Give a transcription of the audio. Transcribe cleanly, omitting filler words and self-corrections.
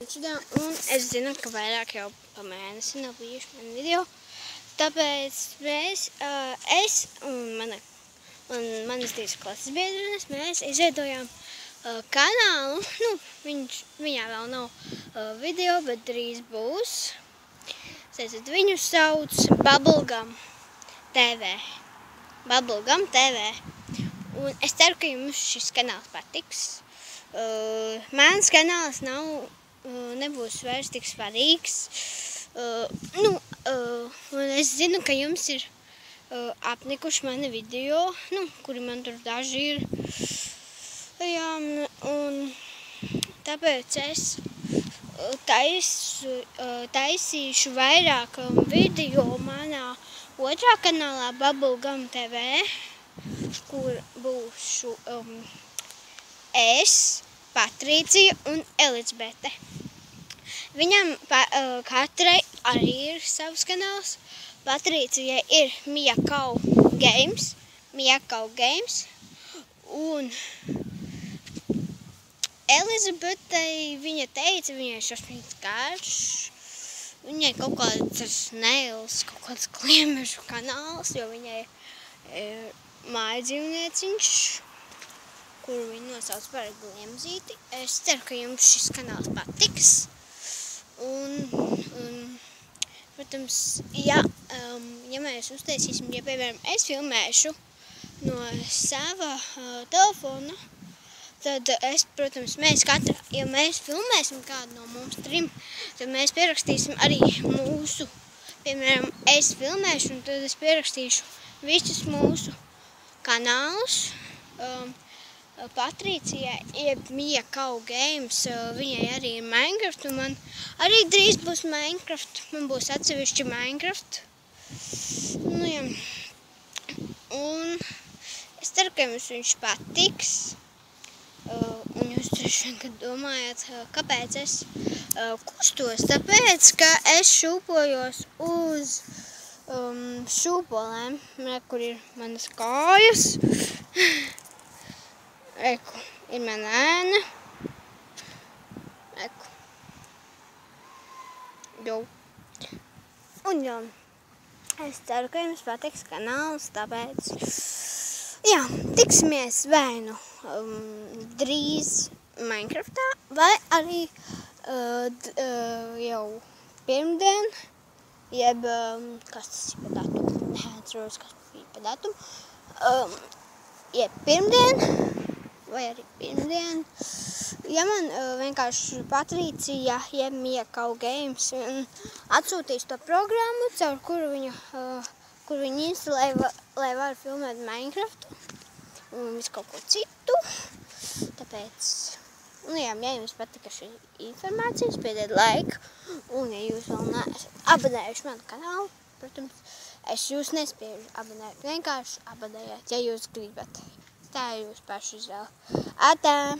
Un es zinu, ka vairāk jau pa mēnesi nav bijuši mani video, tāpēc es un manas divas klases biedrenes, mēs izveidojām kanālu. Viņā vēl nav video, bet drīz būs. Viņu sauc Bubblegum TV. Bubblegum TV. Un es ceru, ka jums šis kanāls patiks. Mans kanāls nebūs vairs tik svarīgs. Un es zinu, ka jums ir apnikuši mani video, kuri man tur daži ir. Un tāpēc es taisīšu vairāk video manā otrā kanālā Bubblegum TV, kur būšu es, Patricija un Elizabete. Viņam katrai arī ir savs kanāls. Patricijai ir Miakau Games. Un Elizabetei viņa teica, viņai šausmīgs garš. Viņai kaut kāds Nails, kaut kāds kliemežu kanāls, jo viņai ir mājadzīvnieciņš, kuru viņi nosauc par Gliemzīti. Es ceru, ka jums šis kanāls patiks. Un protams, ja mēs uztaisīsim, ja piemēram es filmēšu no sava telefona, tad ja mēs filmēsim kādu no mums trim, tad mēs pierakstīsim arī mūsu, piemēram, es filmēšu, un tad es pierakstīšu visus mūsu kanālus. Patricijai, jeb Miakau Games, viņai arī ir Minecraft, un man arī drīz būs Minecraft. Man būs atsevišķi Minecraft. Un es ceru, ka jums viņš patiks. Un jūs droši vien, kad domājat, kāpēc es kustos? Tāpēc, ka es šūpojos uz šūpolēm, kur ir manas kājas. Reku, ir mana ēna. Reku. Un es ceru, ka jums patiks kanāls, tāpēc, tiksimies vai nu drīz Minecraftā, vai arī jau pirmdien, jeb, kas tas ir pa datumu? Neatceros, kas bija pa datumu. Jeb pirmdien, vai arī pirmdien, ja man vienkārši Patricija, jeb Miakau Games, atsūtīs to programmu, caur kuru viņi instalē, lai var filmēt Minecraftu un visu kaut ko citu. Tāpēc, ja jums patika šī informācija, spiediet like, un ja jūs vēl neesat abonējuši manu kanālu, protams, es jūs nespiežu abonēt, vienkārši abonējiet, ja jūs gribat. Tā ir jūsu pašu izvēle. Atā!